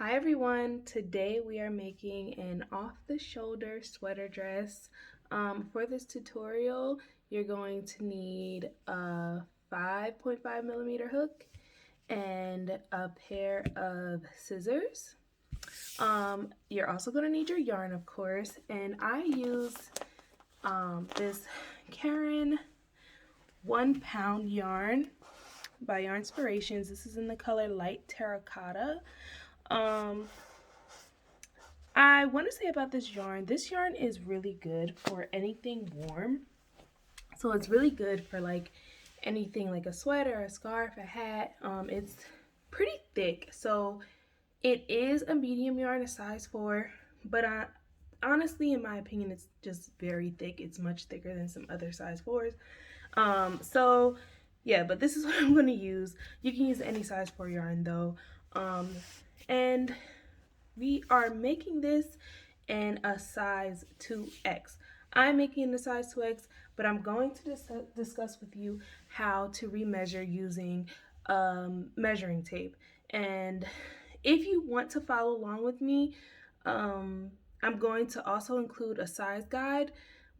Hi everyone, today we are making an off-the-shoulder sweater dress. For this tutorial, you're going to need a 5.5 millimeter hook and a pair of scissors. You're also going to need your yarn, of course, and I use this Karen 1 pound yarn by Yarn Inspirations. This is in the color light terracotta. I want to say about this yarn is really good for anything warm. So it's really good for like anything like a sweater, a scarf, a hat. It's pretty thick. So it is a medium yarn, a size 4, but honestly, in my opinion, it's just very thick. It's much thicker than some other size 4s. So yeah, but this is what I'm going to use. You can use any size 4 yarn though. And we are making this in a size 2X. I'm making it a size 2X, but I'm going to discuss with you how to remeasure using measuring tape. And if you want to follow along with me, I'm going to also include a size guide,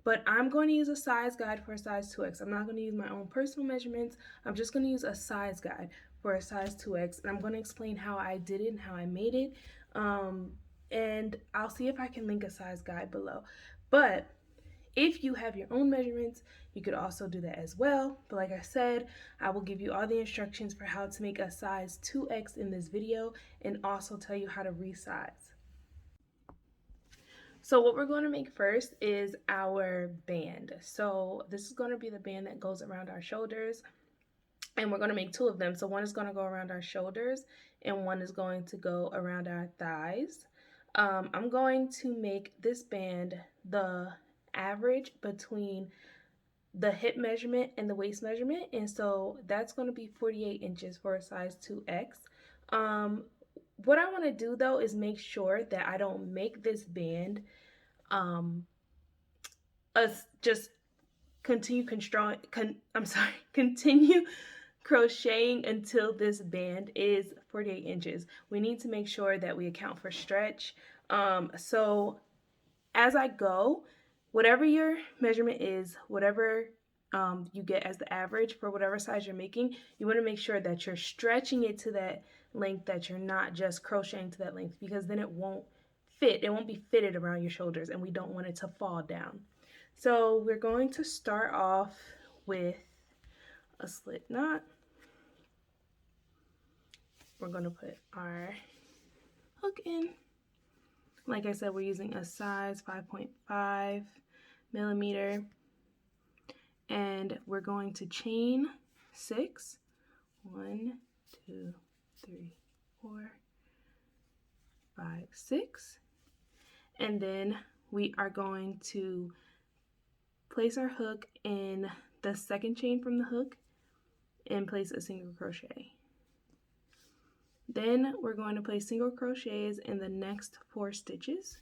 but I'm going to use a size guide for a size 2X. I'm not going to use my own personal measurements. I'm just going to use a size guide for a size 2X, and I'm going to explain how I did it and how I made it. And I'll see if I can link a size guide below. But if you have your own measurements, you could also do that as well. But like I said, I will give you all the instructions for how to make a size 2X in this video and also tell you how to resize. So what we're going to make first is our band. So this is going to be the band that goes around our shoulders. And we're going to make 2 of them. So one is going to go around our shoulders and one is going to go around our thighs. I'm going to make this band the average between the hip measurement and the waist measurement, and so that's going to be 48 inches for a size 2X. What I want to do though is make sure that I don't make this band just continue continue crocheting until this band is 48 inches. We need to make sure that we account for stretch. So as I go, whatever your measurement is, whatever you get as the average for whatever size you're making, you want to make sure that you're stretching it to that length, that you're not just crocheting to that length, because then it won't fit. It won't be fitted around your shoulders, and we don't want it to fall down. So we're going to start off with a slip knot. We're going to put our hook in. Like I said, we're using a size 5.5 millimeter, and we're going to chain 6. 1, 2, 3, 4, 5, 6. And then we are going to place our hook in the second chain from the hook and place a single crochet. Then we're going to place single crochets in the next 4 stitches.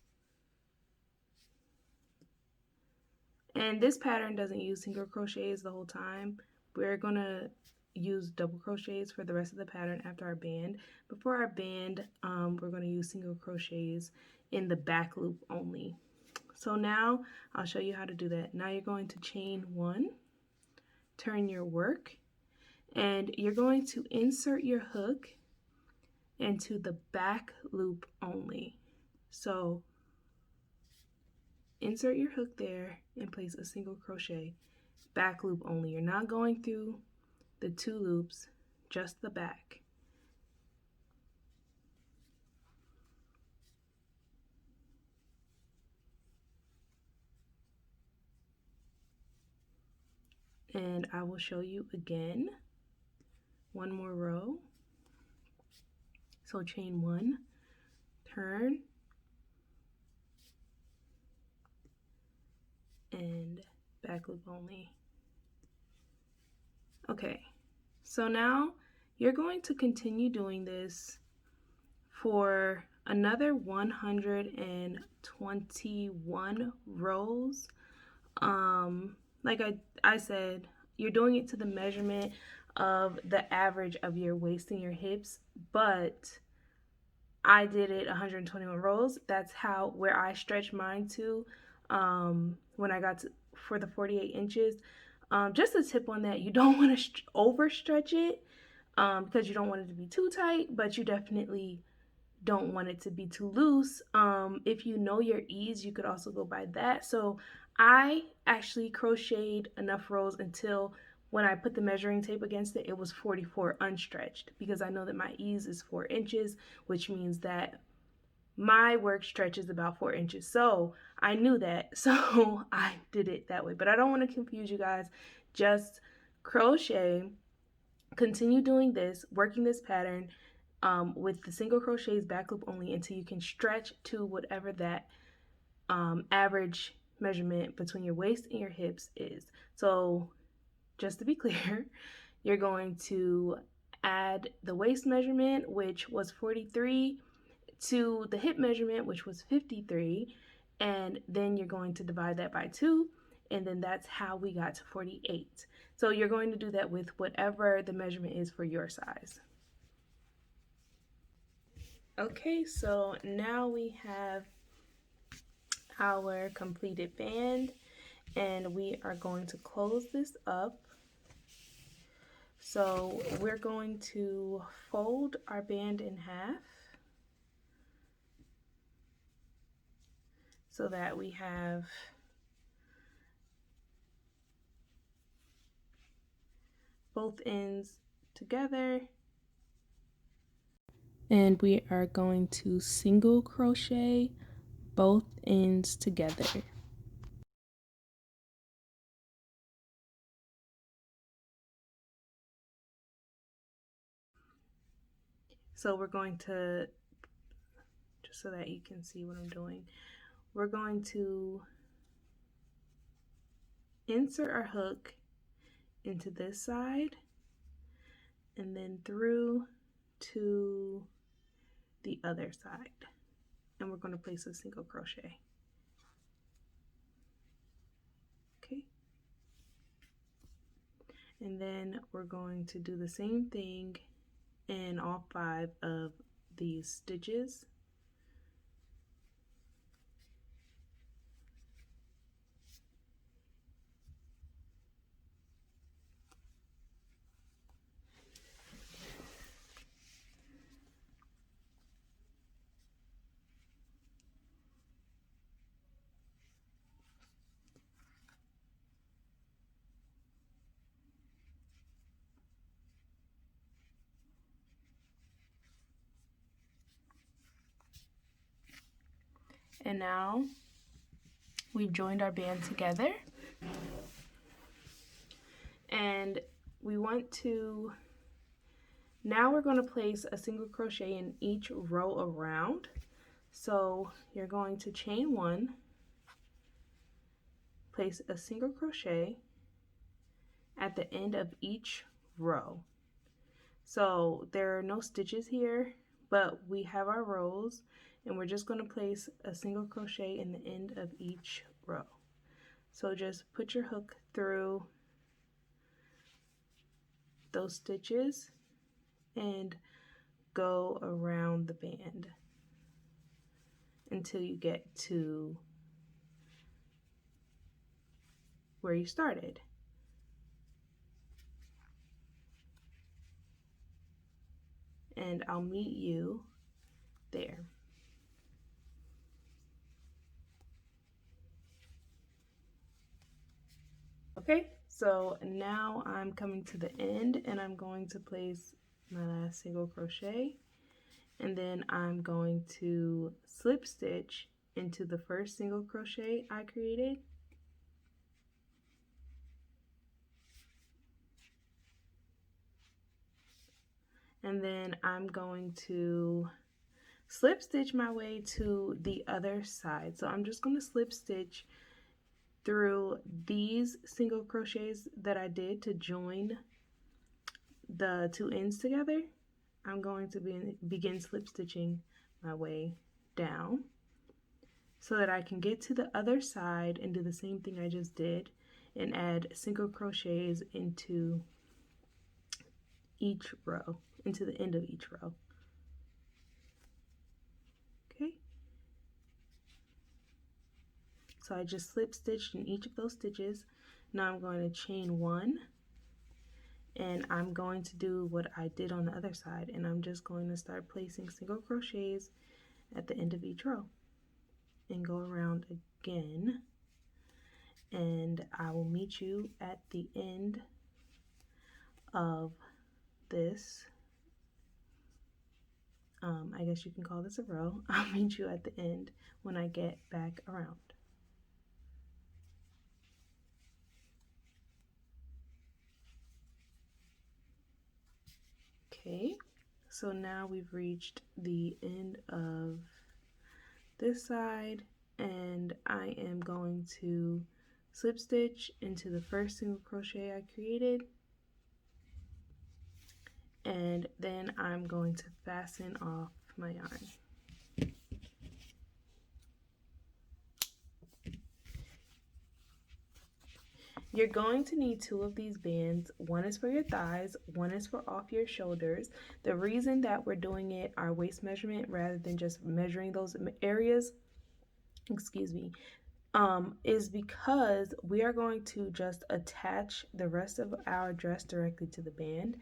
And this pattern doesn't use single crochets the whole time. We're going to use double crochets for the rest of the pattern after our band. But for our band, we're going to use single crochets in the back loop only. So now I'll show you how to do that. Now you're going to chain 1, turn your work, and you're going to insert your hook into the back loop only. So insert your hook there and place a single crochet, back loop only. You're not going through the 2 loops, just the back. And I will show you again. 1 more row. So chain 1, turn, and back loop only. Okay, so now you're going to continue doing this for another 121 rows. Like I said, you're doing it to the measurement of the average of your waist and your hips, but I did it 121 rows. That's how where I stretched mine to when I got to for the 48 inches. Just a tip on that, you don't want to overstretch it because you don't want it to be too tight, but you definitely don't want it to be too loose. If you know your ease, you could also go by that. So I actually crocheted enough rows until when I put the measuring tape against it, it was 44 unstretched because I know that my ease is 4 inches, which means that my work stretches about 4 inches. So I knew that, so I did it that way. But I don't want to confuse you guys. Just crochet, continue doing this, working this pattern with the single crochets back loop only until you can stretch to whatever that average measurement between your waist and your hips is. So just to be clear, you're going to add the waist measurement, which was 43, to the hip measurement, which was 53, and then you're going to divide that by 2, and then that's how we got to 48. So you're going to do that with whatever the measurement is for your size. Okay, so now we have our completed band, and we are going to close this up. So we're going to fold our band in half so that we have both ends together. And we are going to single crochet both ends together. So we're going to, just so that you can see what I'm doing, we're going to insert our hook into this side and then through to the other side, and we're going to place a single crochet. Okay, and then we're going to do the same thing in all 5 of these stitches. And now we've joined our band together, and we want to, now we're going to place a single crochet in each row around. So you're going to chain 1, place a single crochet at the end of each row. So there are no stitches here, but we have our rows, and we're just going to place a single crochet in the end of each row. So just put your hook through those stitches and go around the band until you get to where you started. And I'll meet you there. Okay, so now I'm coming to the end, and I'm going to place my last single crochet, and then I'm going to slip stitch into the first single crochet I created, and then I'm going to slip stitch my way to the other side. So I'm just going to slip stitch through these single crochets that I did to join the 2 ends together. I'm going to begin slip stitching my way down so that I can get to the other side and do the same thing I just did and add single crochets into each row, into the end of each row. So I just slip stitched in each of those stitches. Now I'm going to chain 1, and I'm going to do what I did on the other side, and I'm just going to start placing single crochets at the end of each row and go around again, and I will meet you at the end of this. I guess you can call this a row. I'll meet you at the end when I get back around. Okay, so now we've reached the end of this side, and I am going to slip stitch into the first single crochet I created, and then I'm going to fasten off my yarn. You're going to need 2 of these bands. One is for your thighs, one is for off your shoulders. The reason that we're doing it our waist measurement rather than just measuring those areas, excuse me, is because we are going to just attach the rest of our dress directly to the band.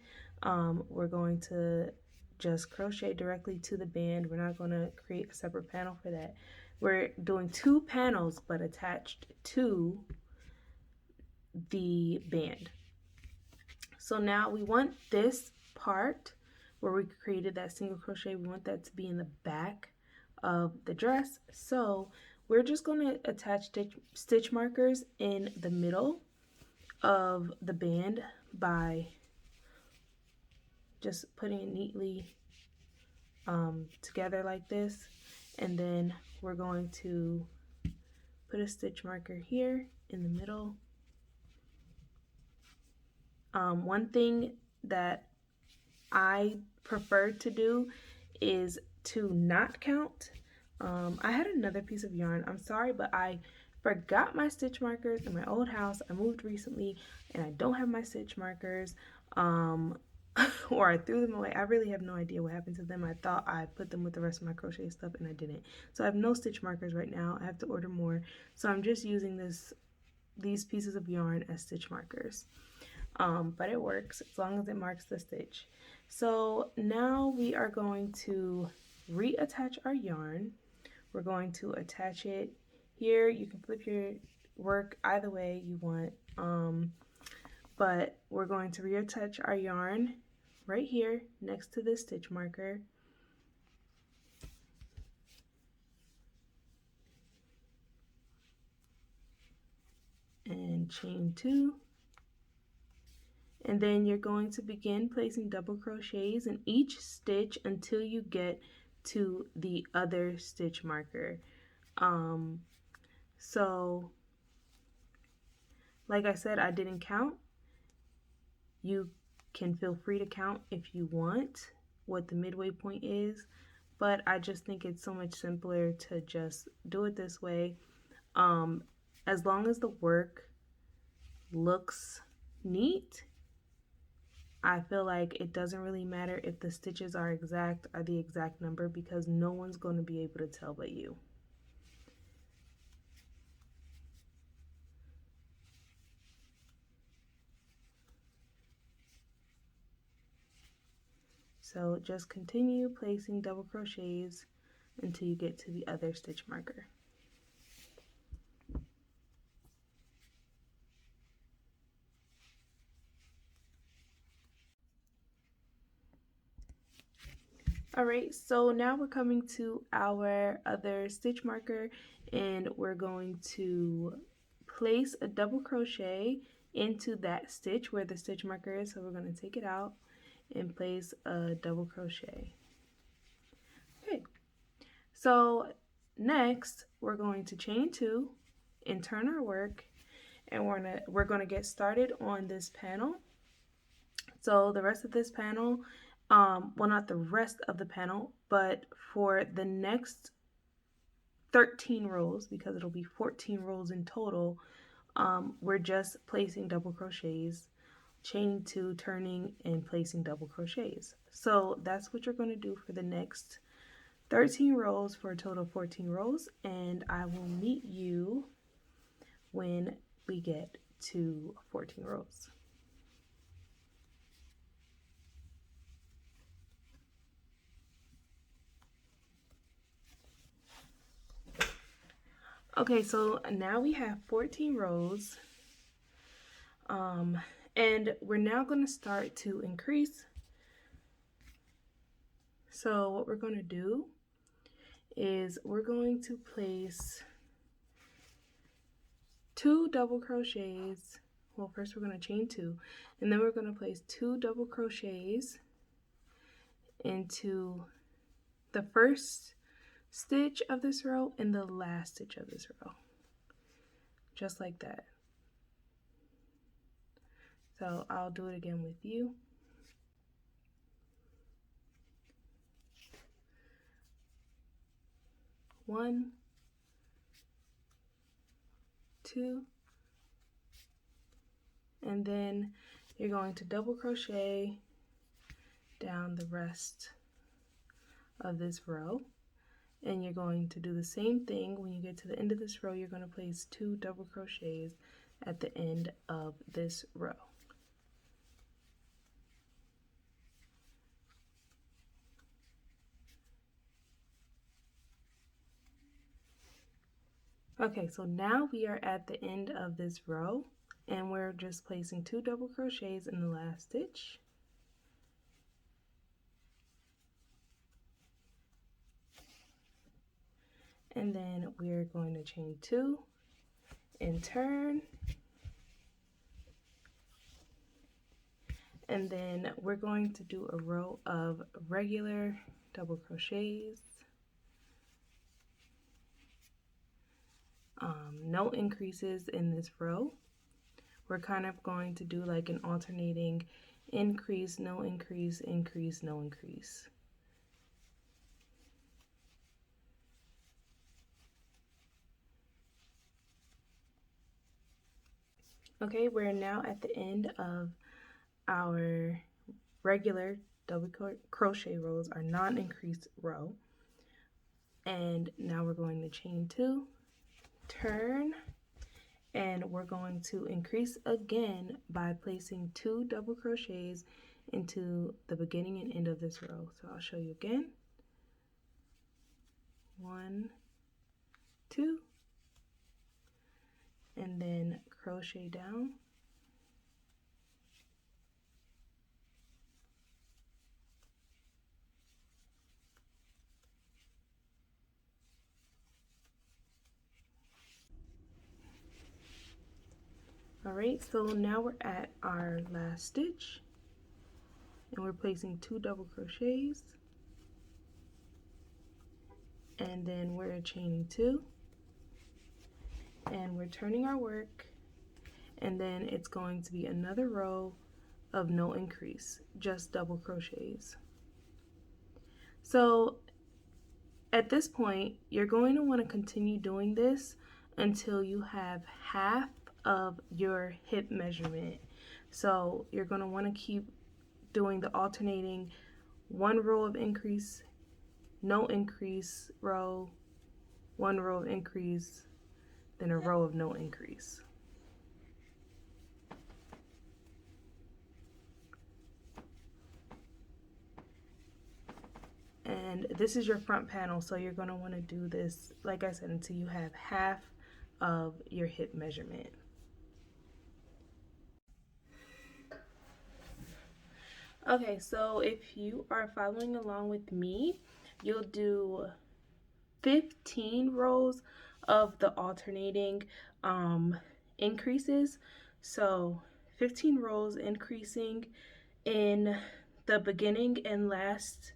We're going to just crochet directly to the band. We're not going to create a separate panel for that. We're doing 2 panels but attached to the band. So now we want this part where we created that single crochet, we want that to be in the back of the dress. So we're just going to attach stitch markers in the middle of the band by just putting it neatly together like this, and then we're going to put a stitch marker here in the middle. One thing that I prefer to do is to not count. I had another piece of yarn. I'm sorry, but I forgot my stitch markers in my old house. I moved recently and I don't have my stitch markers, or I threw them away. I really have no idea what happened to them. I thought I put them with the rest of my crochet stuff and I didn't. So I have no stitch markers right now. I have to order more. So I'm just using these pieces of yarn as stitch markers. But it works as long as it marks the stitch. So now we are going to reattach our yarn. We're going to attach it here. You can flip your work either way you want, but we're going to reattach our yarn right here next to this stitch marker. And chain 2. And then you're going to begin placing double crochets in each stitch until you get to the other stitch marker. So like I said, I didn't count. You can feel free to count if you want what the midway point is, but I just think it's so much simpler to just do it this way. As long as the work looks neat, I feel like it doesn't really matter if the stitches are the exact number, because no one's going to be able to tell but you. So just continue placing double crochets until you get to the other stitch marker. Alright, so now we're coming to our other stitch marker, and we're going to place a double crochet into that stitch where the stitch marker is. So we're going to take it out and place a double crochet. Okay, so next we're going to chain 2 and turn our work, and we're going to get started on this panel. So the rest of this panel, well, not the rest of the panel, but for the next 13 rows, because it'll be 14 rows in total, we're just placing double crochets, chaining 2, turning, and placing double crochets. So that's what you're going to do for the next 13 rows for a total of 14 rows, and I will meet you when we get to 14 rows. Okay, so now we have 14 rows, and we're now going to start to increase. So what we're going to do is we're going to place 2 double crochets. Well, first we're going to chain 2, and then we're going to place 2 double crochets into the first stitch of this row and the last stitch of this row, just like that. So I'll do it again with you. One, 2, and then you're going to double crochet down the rest of this row, and you're going to do the same thing. When you get to the end of this row, you're going to place 2 double crochets at the end of this row. Okay, so now we are at the end of this row, and we're just placing 2 double crochets in the last stitch. And then we're going to chain 2 and turn. And then we're going to do a row of regular double crochets. No increases in this row. We're kind of going to do like an alternating increase, no increase, increase, no increase. Okay, we're now at the end of our regular double crochet rows, our non-increased row. And now we're going to chain 2, turn, and we're going to increase again by placing 2 double crochets into the beginning and end of this row. So I'll show you again. 1, 2, and then crochet down. Alright, so now we're at our last stitch, and we're placing 2 double crochets, and then we're chaining 2, and we're turning our work, and then it's going to be another row of no increase, just double crochets. So at this point, you're going to want to continue doing this until you have half of your hip measurement. So you're going to want to keep doing the alternating 1 row of increase, no increase row, 1 row of increase, then a row of no increase. And this is your front panel, so you're going to want to do this, like I said, until you have half of your hip measurement. Okay, so if you are following along with me, you'll do 15 rows of the alternating increases. So 15 rows increasing in the beginning and last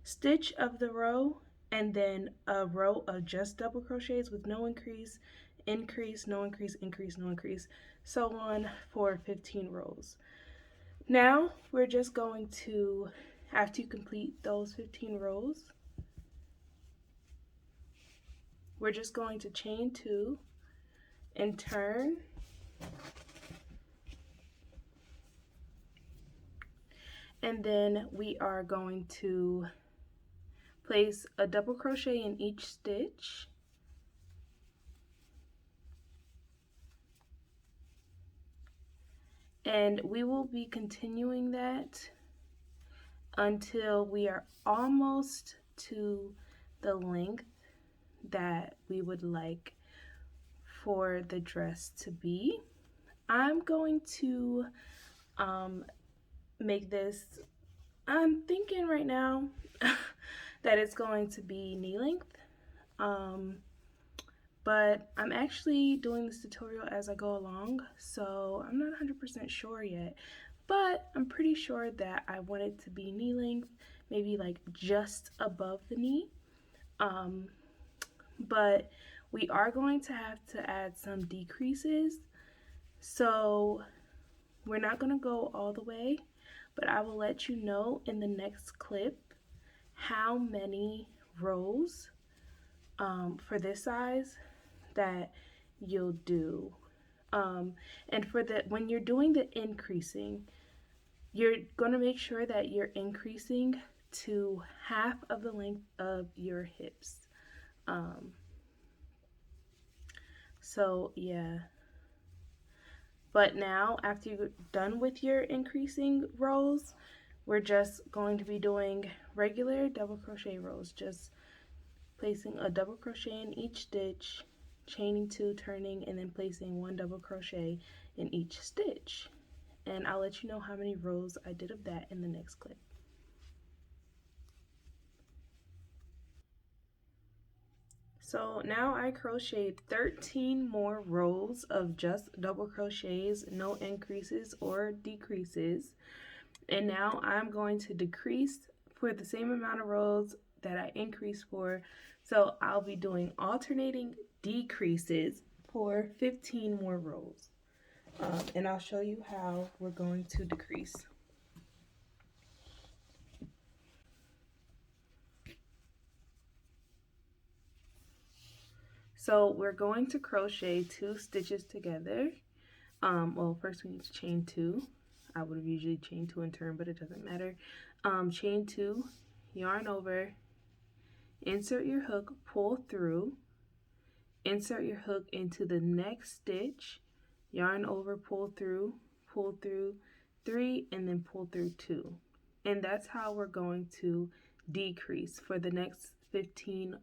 stitch of the row, and then a row of just double crochets with no increase, increase, no increase, increase, no increase, so on for 15 rows. Now we're just going to, after you complete those 15 rows, we're just going to chain 2 and turn, and then we are going to place a double crochet in each stitch, And we will be continuing that until we are almost to the length that we would like for the dress to be. I'm going to make this, I'm thinking right now that it's going to be knee length. But I'm actually doing this tutorial as I go along, so I'm not 100% sure yet. But I'm pretty sure that I want it to be knee length, maybe like just above the knee. But we are going to have to add some decreases. So we're not going to go all the way, but I will let you know in the next clip how many rows for this size that you'll do. And for the when you're doing the increasing, you're going to make sure that you're increasing to half of the length of your hips. So yeah. But now, after you're done with your increasing rows, we're just going to be doing regular double crochet rows, just placing a double crochet in each stitch, chaining 2, turning, and then placing 1 double crochet in each stitch. And I'll let you know how many rows I did of that in the next clip. So now I crocheted 13 more rows of just double crochets, no increases or decreases. And now I'm going to decrease for the same amount of rows that I increased for. So I'll be doing alternating decreases for 15 more rows. And I'll show you how we're going to decrease. So we're going to crochet 2 stitches together. Well, first we need to chain 2. I would have usually chained 2 and turn, but it doesn't matter. Chain 2, yarn over, insert your hook, pull through, insert your hook into the next stitch, yarn over, pull through 3, and then pull through 2. And that's how we're going to decrease for the next 15,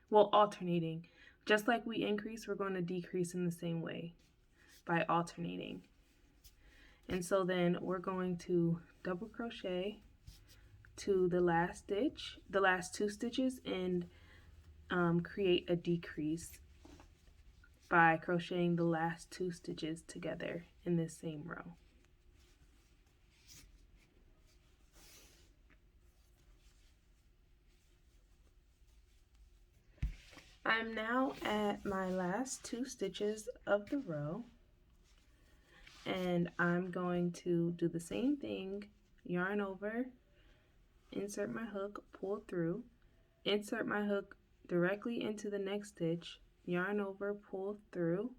well, alternating. Just like we increase, we're going to decrease in the same way by alternating. And so then we're going to double crochet to the last stitch, the last 2 stitches, and create a decrease by crocheting the last 2 stitches together in this same row. I'm now at my last 2 stitches of the row, and I'm going to do the same thing, yarn over, insert my hook, pull through, insert my hook directly into the next stitch, yarn over, pull through,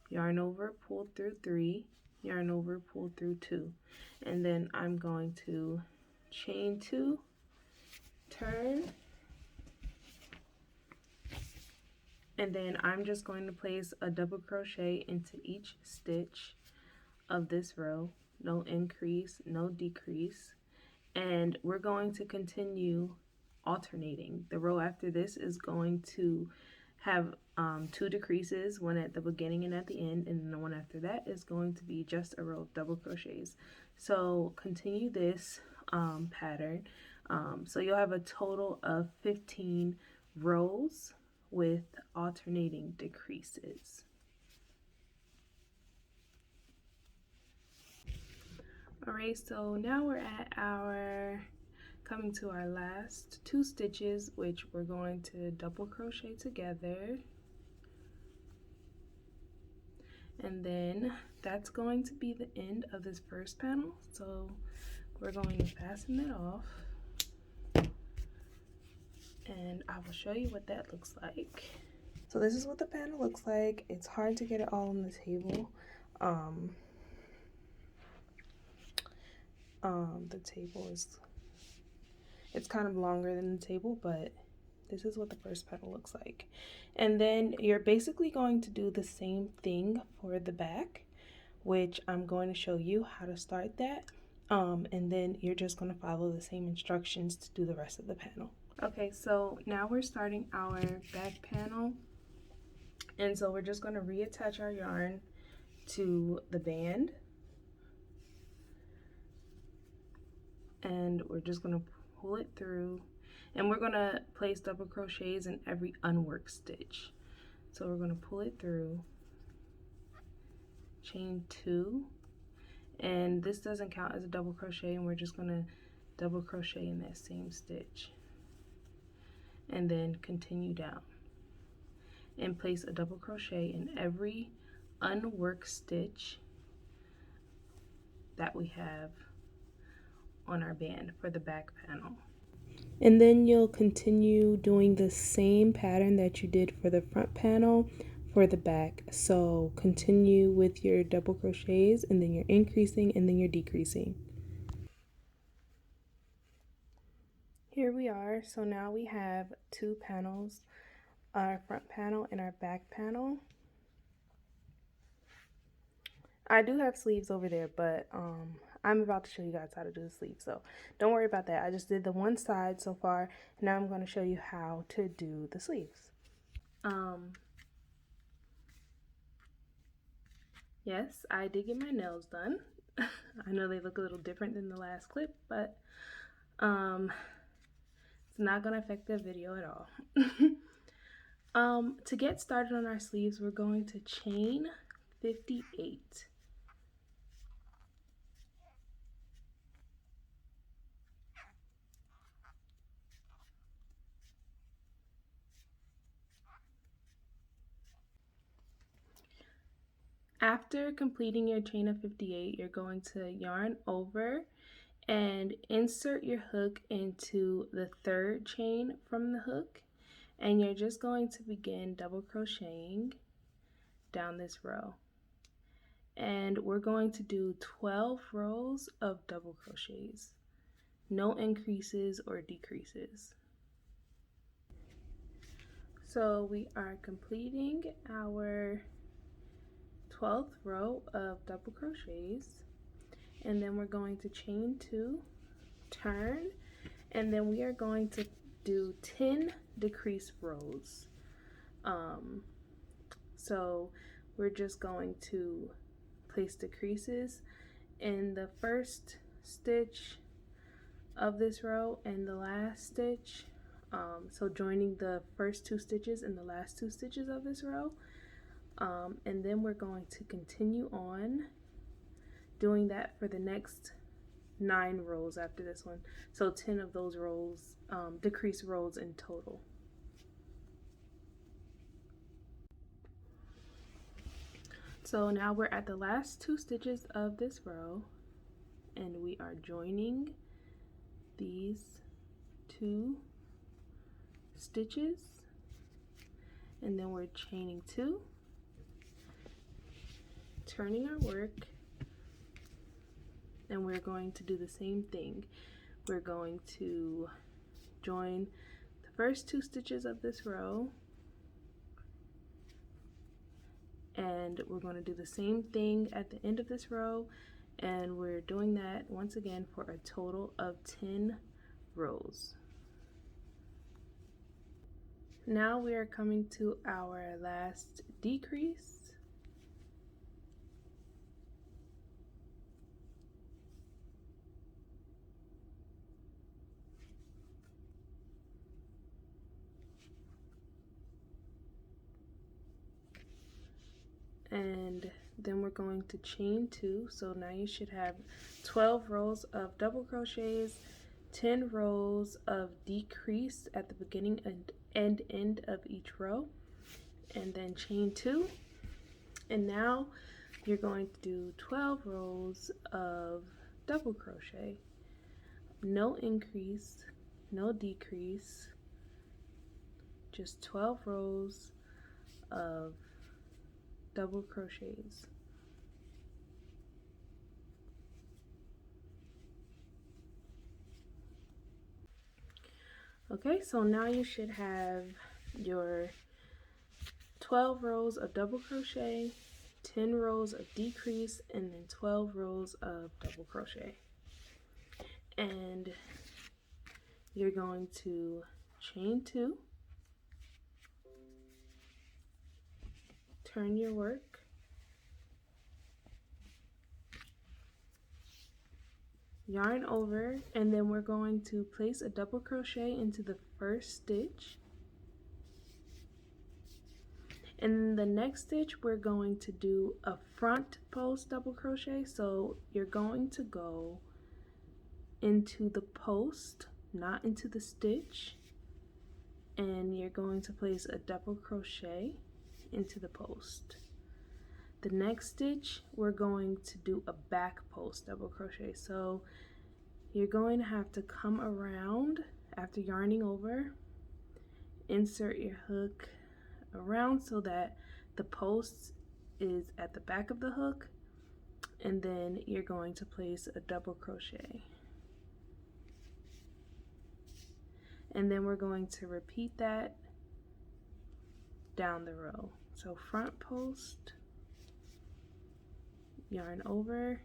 yarn over, pull through 3, yarn over, pull through 2, and then I'm going to chain 2, turn, and then I'm just going to place a double crochet into each stitch of this row. No increase, no decrease. And we're going to continue alternating. The row after this is going to have 2 decreases, one at the beginning and at the end, and then the one after that is going to be just a row of double crochets. So continue this pattern. So you'll have a total of 15 rows with alternating decreases. Alright, so now we're at coming to our last 2 stitches, which we're going to double crochet together. And then that's going to be the end of this first panel. So we're going to fasten that off. And I will show you what that looks like. So this is what the panel looks like. It's hard to get it all on the table. The table it's kind of longer than the table, but this is what the first panel looks like. And then you're basically going to do the same thing for the back, which I'm going to show you how to start that. And then you're just going to follow the same instructions to do the rest of the panel. Okay, so now we're starting our back panel. And so we're just going to reattach our yarn to the band. And we're just going to pull it through. And we're going to place double crochets in every unworked stitch. So we're going to pull it through, chain 2, and this doesn't count as a double crochet, and we're just going to double crochet in that same stitch. And then continue down and place a double crochet in every unworked stitch that we have on our band for the back panel. And then you'll continue doing the same pattern that you did for the front panel for the back. So continue with your double crochets, and then you're increasing, and then you're decreasing. Here we are. So now we have 2 panels, our front panel and our back panel. I do have sleeves over there, but I'm about to show you guys how to do the sleeves, so don't worry about that. I just did the one side so far. Now I'm going to show you how to do the sleeves. Yes, I did get my nails done. I know they look a little different than the last clip, but it's not going to affect the video at all. To get started on our sleeves, we're going to chain 58. After completing your chain of 58, you're going to yarn over and insert your hook into the 3rd chain from the hook, and you're just going to begin double crocheting down this row. And we're going to do 12 rows of double crochets, no increases or decreases. So we are completing our 12th row of double crochets, and then we're going to chain 2, turn, and then we are going to do 10 decrease rows. So we're just going to place decreases in the first stitch of this row and the last stitch, so joining the first 2 stitches and the last 2 stitches of this row. And then we're going to continue on doing that for the next 9 rows after this one. So 10 of those rows, decrease rows in total. So now we're at the last 2 stitches of this row, and we are joining these 2 stitches, and then we're chaining 2, turning our work, and we're going to do the same thing. We're going to join the first 2 stitches of this row, and we're going to do the same thing at the end of this row, and we're doing that once again for a total of 10 rows. Now we are coming to our last decrease. And then we're going to chain 2, so now you should have 12 rows of double crochets, 10 rows of decrease at the beginning and end of each row, and then chain 2. And now you're going to do 12 rows of double crochet, no increase, no decrease, just 12 rows of double crochets. Okay, so now you should have your 12 rows of double crochet, 10 rows of decrease and then 12 rows of double crochet. And you're going to chain 2, turn your work, yarn over, and then we're going to place a double crochet into the first stitch. And the next stitch we're going to do a front post double crochet. So you're going to go into the post, not into the stitch, and you're going to place a double crochet into the post. The next stitch we're going to do a back post double crochet. So you're going to have to come around after yarning over, insert your hook around so that the post is at the back of the hook, and then you're going to place a double crochet. And then we're going to repeat that down the row. So front post, yarn over,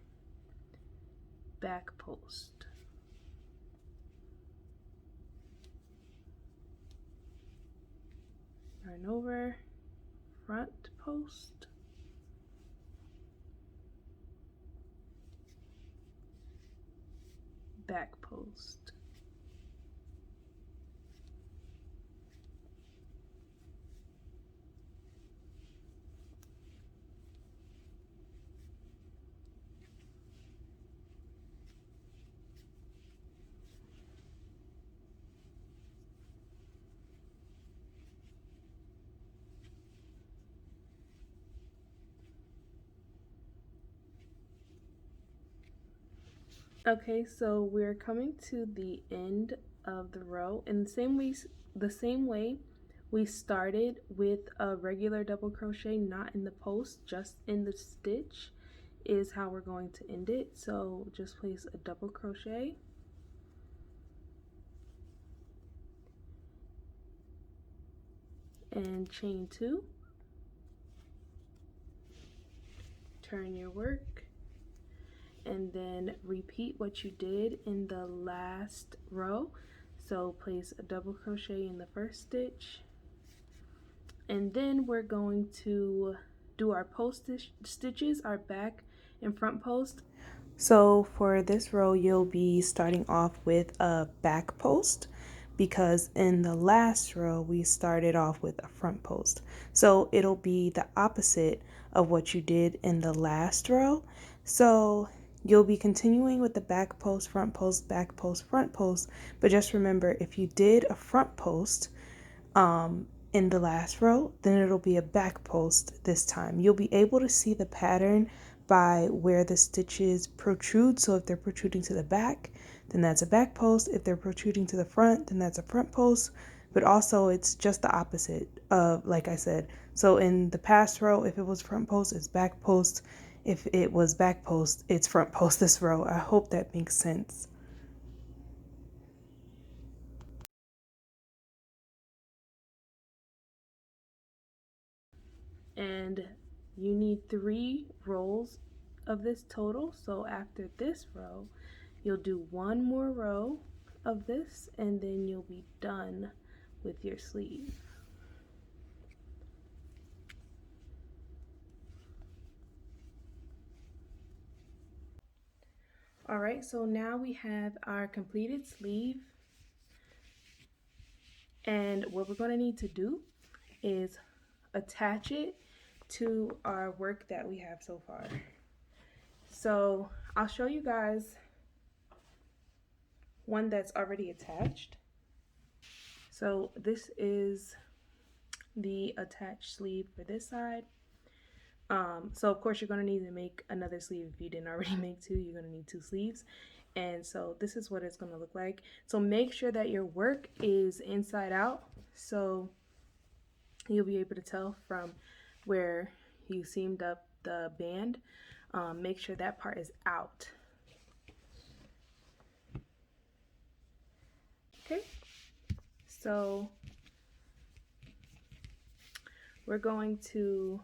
back post. Yarn over, front post, back post. Okay, so we're coming to the end of the row, and the same way we started with a regular double crochet, not in the post, just in the stitch, is how we're going to end it. So just place a double crochet, and chain 2, turn your work, and then repeat what you did in the last row. So place a double crochet in the first stitch, and then we're going to do our post stitches, our back and front post. So for this row, you'll be starting off with a back post, because in the last row we started off with a front post. So it'll be the opposite of what you did in the last row. So you'll be continuing with the back post, front post, back post, front post. But just remember, if you did a front post in the last row, then it'll be a back post this time. You'll be able to see the pattern by where the stitches protrude. So if they're protruding to the back, then that's a back post. If they're protruding to the front, then that's a front post. But also it's just the opposite of, like I said. So in the past row, if it was front post, it's back post. If it was back post, it's front post this row. I hope that makes sense. And you need 3 rolls of this total. So after this row, you'll do 1 more row of this, and then you'll be done with your sleeve. All right, so now we have our completed sleeve, and what we're going to need to do is attach it to our work that we have so far. So I'll show you guys one that's already attached. So this is the attached sleeve for this side. So of course you're going to need to make another sleeve. If you didn't already make 2, you're going to need 2 sleeves. And so this is what it's going to look like. So make sure that your work is inside out, so you'll be able to tell from where you seamed up the band. Make sure that part is out. Okay, so we're going to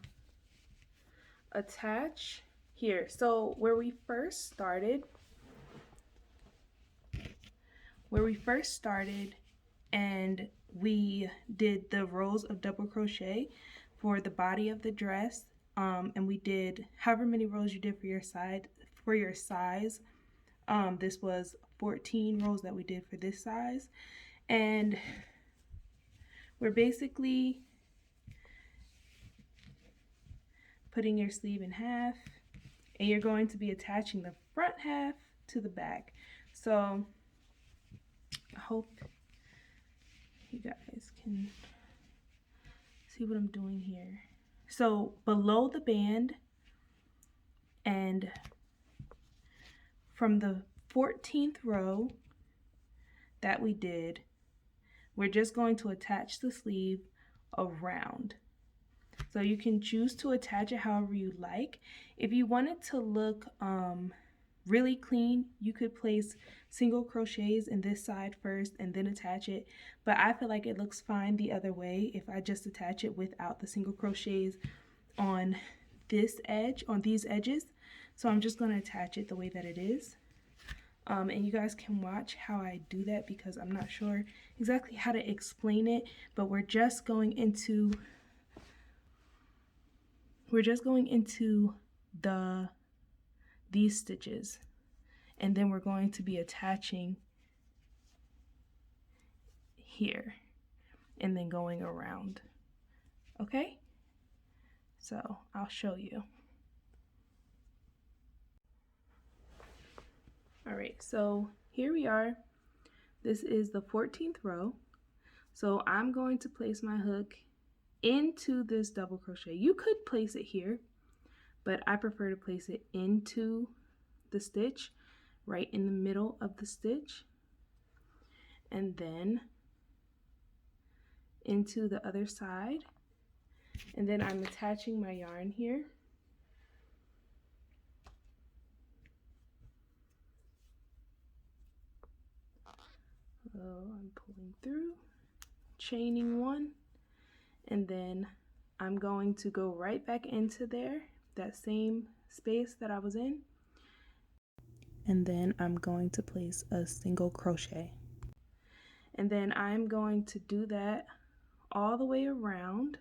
attach here. So where we first started and we did the rows of double crochet for the body of the dress, and we did however many rows you did for your size. This was 14 rows that we did for this size, and we're basically putting your sleeve in half, and you're going to be attaching the front half to the back. So I hope you guys can see what I'm doing here. So below the band, and from the 14th row that we did, we're just going to attach the sleeve around. So you can choose to attach it however you like. If you want it to look really clean, you could place single crochets in this side first and then attach it, but I feel like it looks fine the other way if I just attach it without the single crochets on this edge, on these edges. So I'm just going to attach it the way that it is. And you guys can watch how I do that because I'm not sure exactly how to explain it, but we're just going into these stitches, and then we're going to be attaching here and then going around. Okay, so I'll show you. All right, so here we are. This is the 14th row. So I'm going to place my hook into this double crochet. You could place it here, but I prefer to place it into the stitch, right in the middle of the stitch, and then into the other side. And then I'm attaching my yarn here. So I'm pulling through, chaining one, and then I'm going to go right back into there, that same space that I was in, and then I'm going to place a single crochet. And then I'm going to do that all the way around.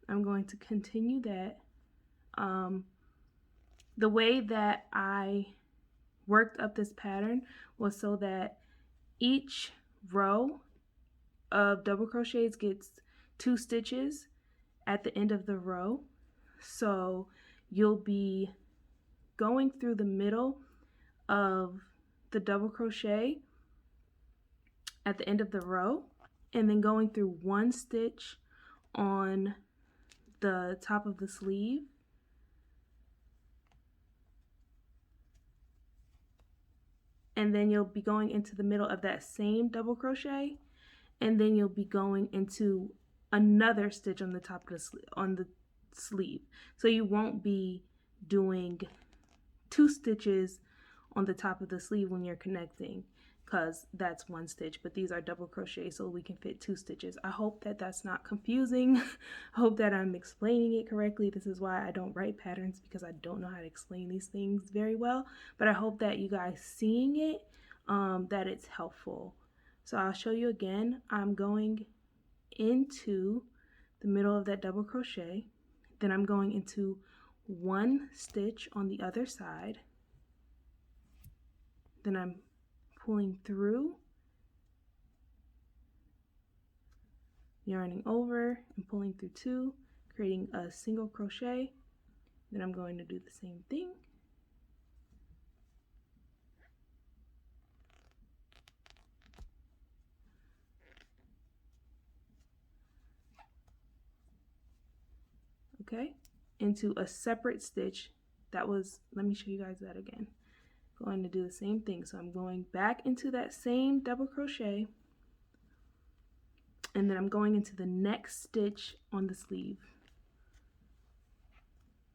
I'm going to continue that. The way that I worked up this pattern was so that each row of double crochets gets 2 stitches at the end of the row. So you'll be going through the middle of the double crochet at the end of the row, and then going through 1 stitch on the top of the sleeve, and then you'll be going into the middle of that same double crochet, and then you'll be going into another stitch on the top of the sleeve. So you won't be doing 2 stitches on the top of the sleeve when you're connecting, because that's 1 stitch, but these are double crochet, so we can fit 2 stitches. I hope that that's not confusing. I hope that I'm explaining it correctly. This is why I don't write patterns, because I don't know how to explain these things very well, but I hope that you guys seeing it, that it's helpful. So I'll show you again. I'm going into the middle of that double crochet, then I'm going into 1 stitch on the other side, then I'm pulling through, yarning over and pulling through 2, creating a single crochet. Then I'm going to do the same thing. Okay, into a separate stitch. That was, let me show you guys that again. Going to do the same thing. So I'm going back into that same double crochet, and then I'm going into the next stitch on the sleeve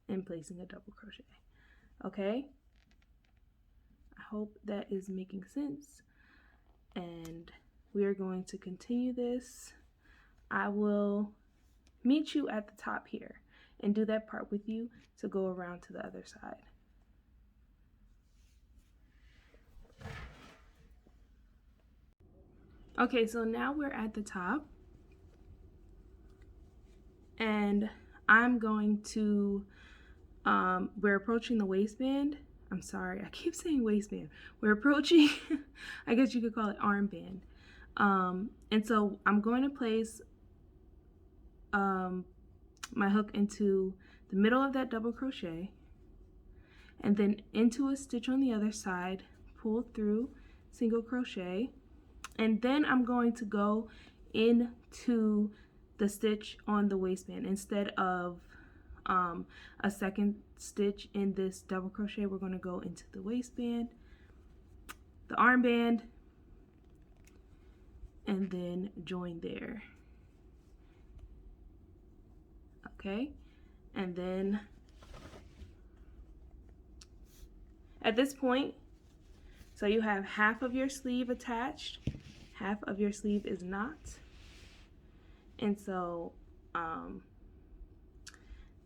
and placing a double crochet. Okay, I hope that is making sense, and we are going to continue this. I will meet you at the top here, and do that part with you to go around to the other side. Okay, so now we're at the top, and I'm going to, we're approaching the waistband. I'm sorry, I keep saying waistband. We're approaching, I guess you could call it armband. And so I'm going to place my hook into the middle of that double crochet, and then into a stitch on the other side, pull through, single crochet, and then I'm going to go into the stitch on the waistband. Instead of a second stitch in this double crochet, we're going to go into the waistband, the armband, and then join there. Okay, and then at this point, so you have half of your sleeve attached, half of your sleeve is not, and so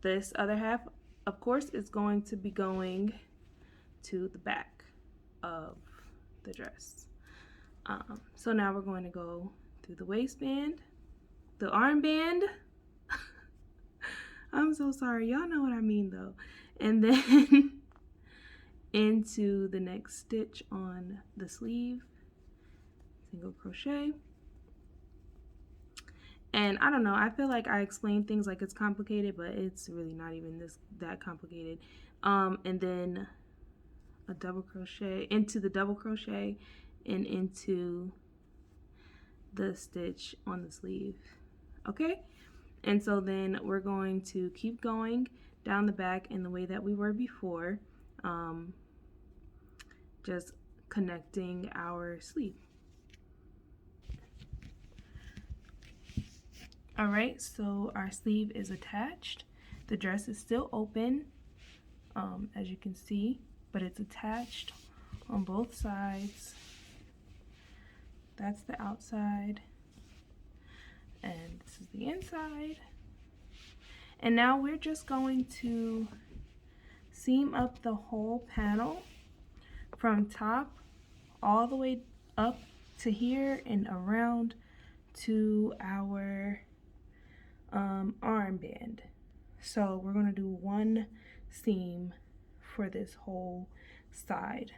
this other half, of course, is going to be going to the back of the dress. So now we're going to go through the waistband, the armband. I'm so sorry, y'all know what I mean though. And then into the next stitch on the sleeve, single crochet. And I don't know, I feel like I explain things like it's complicated, but it's really not even that complicated. And then a double crochet, into the double crochet, and into the stitch on the sleeve. Okay, and so then we're going to keep going down the back in the way that we were before, just connecting our sleeve. All right, so our sleeve is attached. The dress is still open, as you can see, but it's attached on both sides. That's the outside, and this is the inside. And now we're just going to seam up the whole panel from top all the way up to here and around to our armband. So we're going to do one seam for this whole side.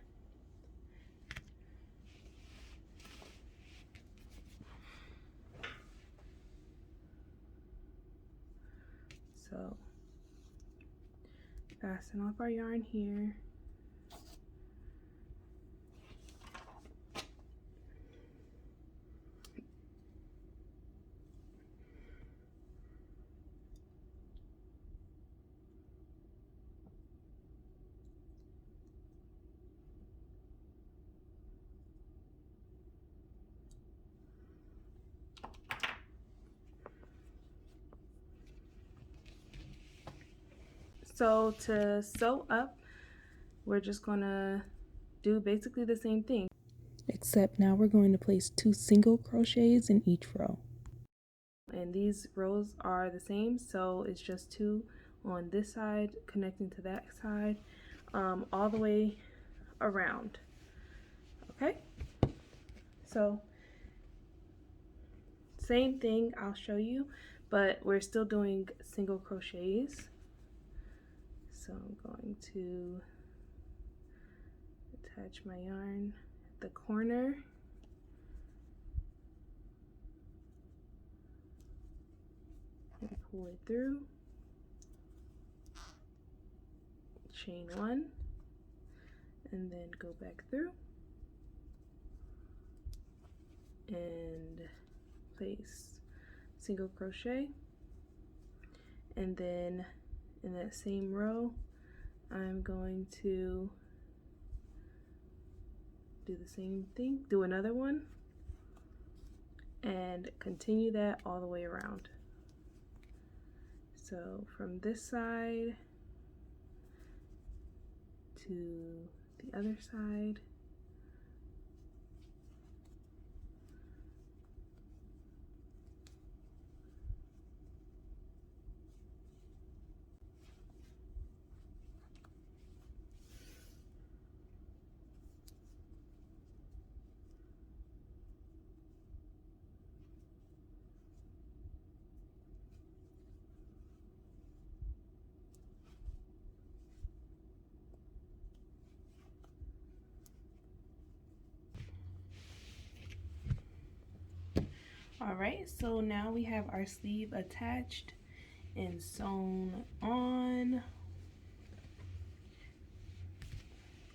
So fasten off our yarn here. So to sew up, we're just gonna do basically the same thing, except now we're going to place 2 single crochets in each row. And these rows are the same, so it's just 2 on this side connecting to that side, all the way around. Okay, so same thing, I'll show you, but we're still doing single crochets. So I'm going to attach my yarn at the corner, and pull it through, chain 1, and then go back through and place single crochet, and then in that same row I'm going to do the same thing, do another one, and continue that all the way around. So from this side to the other side, All right, so now we have our sleeve attached and sewn on,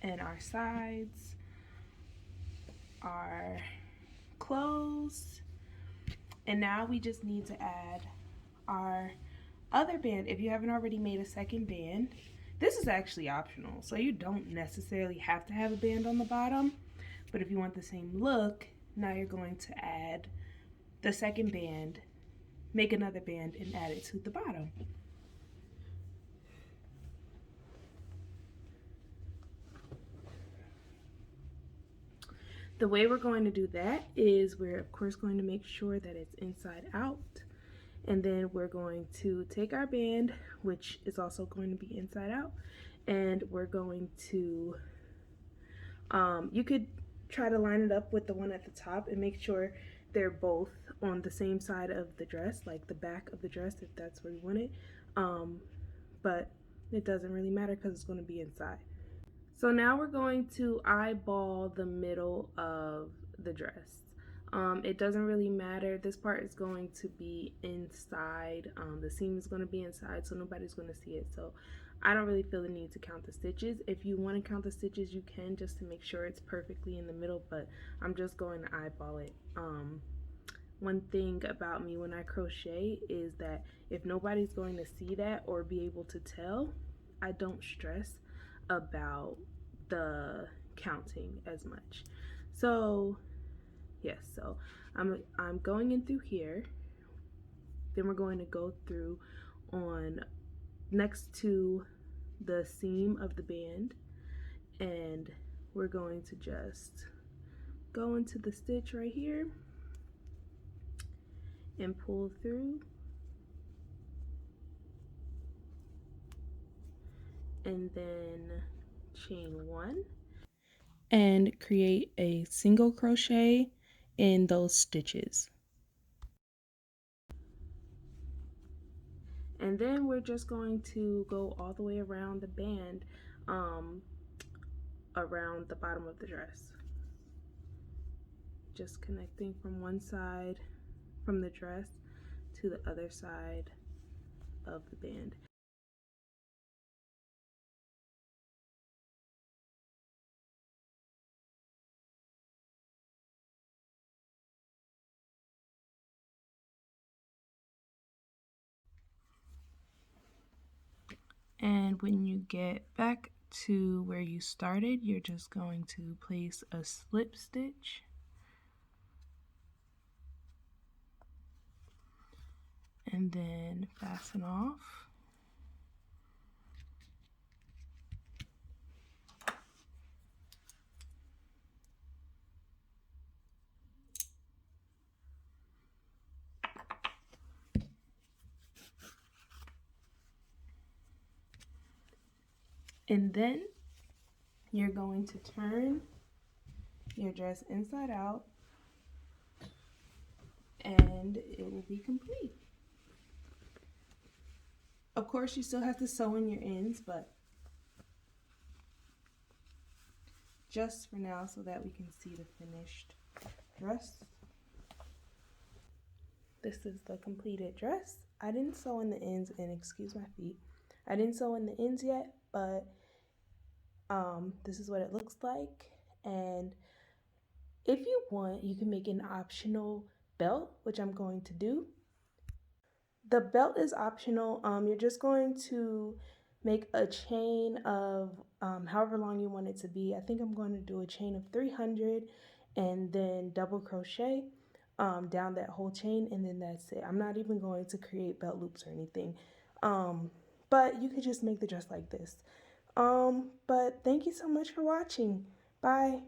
and our sides are closed. And now we just need to add our other band. If you haven't already made a second band, this is actually optional, so you don't necessarily have to have a band on the bottom. But if you want the same look, now you're going to add the second band, make another band, and add it to the bottom. The way we're going to do that is we're of course going to make sure that it's inside out, and then we're going to take our band, which is also going to be inside out, and we're going to you could try to line it up with the one at the top and make sure they're both on the same side of the dress, like the back of the dress, if that's where you want it, but it doesn't really matter because it's going to be inside. So now we're going to eyeball the middle of the dress. It doesn't really matter. This part is going to be inside. The seam is going to be inside, so nobody's going to see it. So I don't really feel the need to count the stitches. If you want to count the stitches, you can, just to make sure it's perfectly in the middle, but I'm just going to eyeball it. One thing about me when I crochet is that if nobody's going to see that or be able to tell, I don't stress about the counting as much. So yes, so I'm going in through here, then we're going to go through on next to the seam of the band, and we're going to just go into the stitch right here and pull through, and then chain one and create a single crochet in those stitches. And then we're just going to go all the way around the band, around the bottom of the dress, just connecting from one side from the dress to the other side of the band. And when you get back to where you started, you're just going to place a slip stitch and then fasten off. And then you're going to turn your dress inside out and it will be complete. Of course, you still have to sew in your ends, but just for now so that we can see the finished dress. This is the completed dress. I didn't sew in the ends, and excuse my feet, I didn't sew in the ends yet, but this is what it looks like. And if you want, you can make an optional belt, which I'm going to do. The belt is optional. You're just going to make a chain of however long you want it to be. I think I'm going to do a chain of 300 and then double crochet down that whole chain, and then that's it. I'm not even going to create belt loops or anything, but you could just make the dress like this. But thank you so much for watching. Bye.